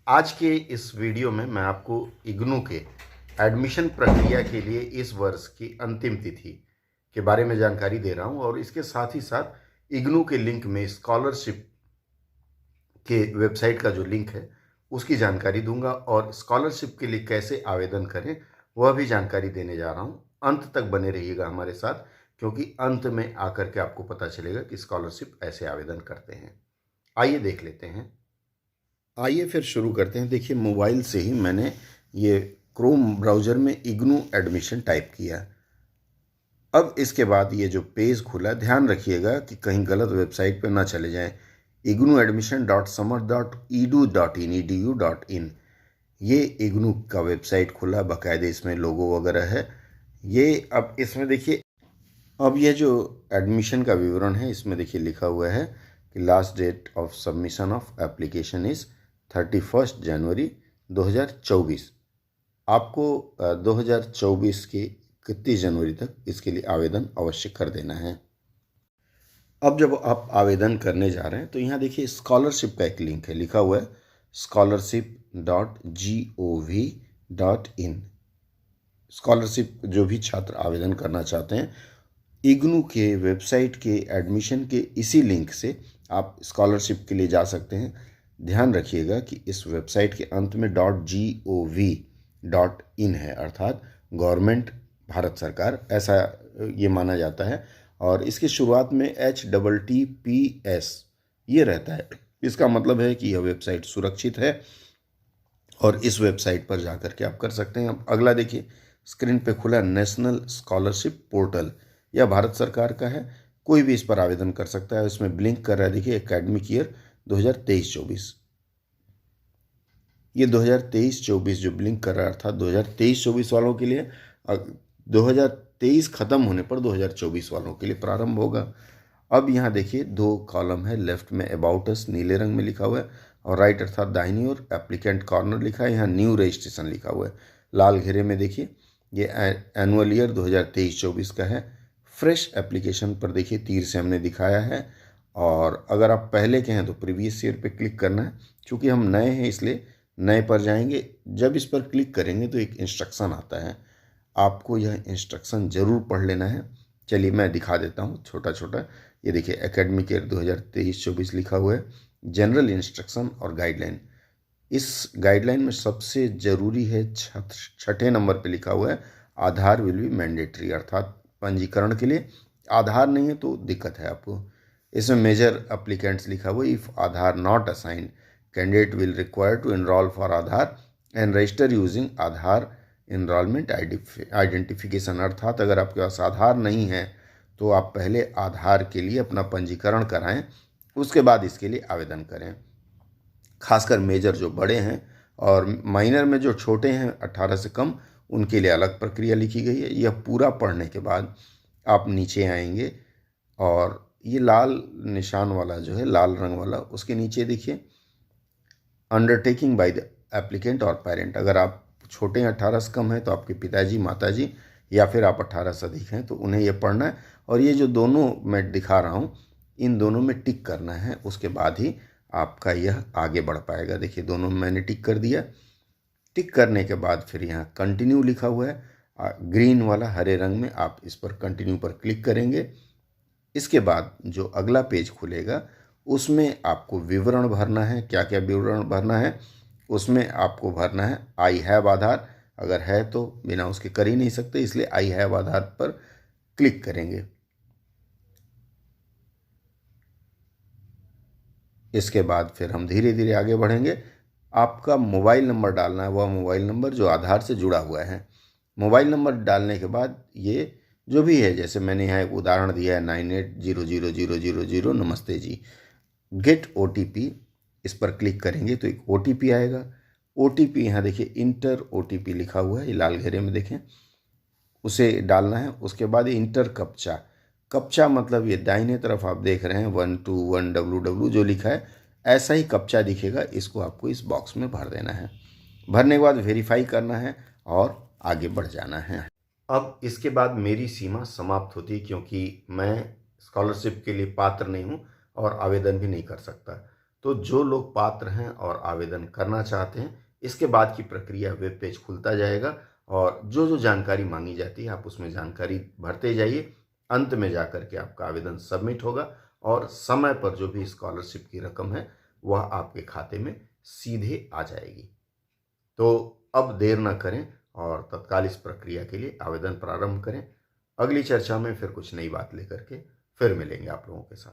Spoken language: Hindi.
आज के इस वीडियो में मैं आपको इग्नू के एडमिशन प्रक्रिया के लिए इस वर्ष की अंतिम तिथि के बारे में जानकारी दे रहा हूं और इसके साथ ही साथ इग्नू के लिंक में स्कॉलरशिप के वेबसाइट का जो लिंक है उसकी जानकारी दूंगा और स्कॉलरशिप के लिए कैसे आवेदन करें वह भी जानकारी देने जा रहा हूं। अंत तक बने रहिएगा हमारे साथ, क्योंकि अंत में आकर के आपको पता चलेगा कि स्कॉलरशिप ऐसे आवेदन करते हैं। आइए देख लेते हैं। आइए फिर शुरू करते हैं। देखिए, मोबाइल से ही मैंने ये क्रोम ब्राउज़र में इग्नू एडमिशन टाइप किया। अब इसके बाद ये जो पेज खुला, ध्यान रखिएगा कि कहीं गलत वेबसाइट पर ना चले जाएं। ignuadmission.samar.edu.in ये इग्नू का वेबसाइट खुला, बाकायदे इसमें लोगो वगैरह है। ये अब इसमें देखिए, अब ये जो एडमिशन का विवरण है इसमें देखिए लिखा हुआ है कि last date of submission of application is 31 January 2024। आपको 2024 की 31 जनवरी तक इसके लिए आवेदन अवश्य कर देना है। अब जब आप आवेदन करने जा रहे हैं तो यहाँ देखिए स्कॉलरशिप का एक लिंक है, लिखा हुआ है scholarship.gov.in। स्कॉलरशिप जो भी छात्र आवेदन करना चाहते हैं, इग्नू के वेबसाइट के एडमिशन के इसी लिंक से आप स्कॉलरशिप के लिए जा सकते हैं। ध्यान रखिएगा कि इस वेबसाइट के अंत में .gov.in है, अर्थात गवर्नमेंट, भारत सरकार, ऐसा ये माना जाता है। और इसकी शुरुआत में HTTPS ये रहता है। इसका मतलब है कि यह वेबसाइट सुरक्षित है और इस वेबसाइट पर जाकर के आप कर सकते हैं। अब अगला देखिए, स्क्रीन पे खुला नेशनल स्कॉलरशिप पोर्टल। यह भारत सरकार का है, कोई भी इस पर आवेदन कर सकता है। इसमें ब्लिंक कर रहा है, देखिए एकेडमिक ईयर 2023-24। ये 2023-24 जो ब्लिंक कर रहा है, अर्थात 2023-24 वालों के लिए। 2023 खत्म होने पर 2024 वालों के लिए प्रारंभ होगा। अब यहाँ देखिए दो कॉलम है, लेफ्ट में अबाउट अस नीले रंग में लिखा हुआ है और राइट अर्थात दाहिनी ओर एप्लीकेंट कॉर्नर लिखा है, यहाँ न्यू रजिस्ट्रेशन लिखा हुआ है लाल घेरे में। देखिए ये एनुअल ईयर 2023-24 का है। फ्रेश एप्लीकेशन पर देखिए तीर से हमने दिखाया है, और अगर आप पहले के हैं तो प्रीवियस ईयर पे क्लिक करना है। चूँकि हम नए हैं इसलिए नए पर जाएंगे। जब इस पर क्लिक करेंगे तो एक इंस्ट्रक्शन आता है, आपको यह इंस्ट्रक्शन ज़रूर पढ़ लेना है। चलिए मैं दिखा देता हूँ छोटा छोटा। ये देखिए एकेडमिक ईयर 2023-24 लिखा हुआ है, जनरल इंस्ट्रक्शन और गाइडलाइन। इस गाइडलाइन में सबसे ज़रूरी है, छठे नंबर पे लिखा हुआ है आधार विल बी मैंडेटरी, अर्थात पंजीकरण के लिए आधार नहीं है तो दिक्कत है आपको। इसमें मेजर एप्लीकेंट्स लिखा हुआ है, if Aadhaar not assigned candidate will require to enrol for Aadhaar and register using Aadhaar enrolment identification. अर्थात अगर आपके पास आधार नहीं है तो आप पहले आधार के लिए अपना पंजीकरण कराएं, उसके बाद इसके लिए आवेदन करें। खासकर मेजर जो बड़े हैं और माइनर में जो छोटे हैं 18 से कम, उनके लिए अलग प्रक्रिया लिखी गई है। यह पूरा पढ़ने के बाद आप नीचे आएंगे और ये लाल निशान वाला जो है, लाल रंग वाला, उसके नीचे देखिए अंडरटेकिंग बाय द एप्लीकेंट और पेरेंट। अगर आप छोटे हैं 18 से कम है तो आपके पिताजी, माताजी, या फिर आप 18 से अधिक हैं तो उन्हें यह पढ़ना है। और ये जो दोनों मैं दिखा रहा हूँ, इन दोनों में टिक करना है, उसके बाद ही आपका यह आगे बढ़ पाएगा। देखिए दोनों में मैंने टिक कर दिया। टिक करने के बाद फिर यहाँ कंटिन्यू लिखा हुआ है, ग्रीन वाला हरे रंग में, आप इस पर कंटिन्यू पर क्लिक करेंगे। इसके बाद जो अगला पेज खुलेगा उसमें आपको विवरण भरना है। क्या क्या विवरण भरना है उसमें आपको भरना है आई हैव आधार। अगर है तो बिना उसके कर ही नहीं सकते, इसलिए आई हैव आधार पर क्लिक करेंगे। इसके बाद फिर हम धीरे धीरे आगे बढ़ेंगे। आपका मोबाइल नंबर डालना है, वह मोबाइल नंबर जो आधार से जुड़ा हुआ है। मोबाइल नंबर डालने के बाद ये जो भी है, जैसे मैंने यहाँ एक उदाहरण दिया है 98000000, नमस्ते जी, गेट OTP, इस पर क्लिक करेंगे तो एक OTP आएगा। OTP यहाँ देखिए इंटर OTP लिखा हुआ है, ये लाल घेरे में देखें, उसे डालना है। उसके बाद इंटर कप्चा। कप्चा मतलब ये दाहिने तरफ आप देख रहे हैं 121WW जो लिखा है, ऐसा ही कप्चा दिखेगा, इसको आपको इस बॉक्स में भर देना है। भरने के बाद वेरीफाई करना है और आगे बढ़ जाना है। अब इसके बाद मेरी सीमा समाप्त होती है, क्योंकि मैं स्कॉलरशिप के लिए पात्र नहीं हूँ और आवेदन भी नहीं कर सकता। तो जो लोग पात्र हैं और आवेदन करना चाहते हैं, इसके बाद की प्रक्रिया वेब पेज खुलता जाएगा और जो जो जानकारी मांगी जाती है आप उसमें जानकारी भरते जाइए। अंत में जाकर के आपका आवेदन सबमिट होगा और समय पर जो भी स्कॉलरशिप की रकम है वह आपके खाते में सीधे आ जाएगी। तो अब देर न करें और तत्काल इस प्रक्रिया के लिए आवेदन प्रारंभ करें। अगली चर्चा में फिर कुछ नई बात लेकर के फिर मिलेंगे आप लोगों के साथ।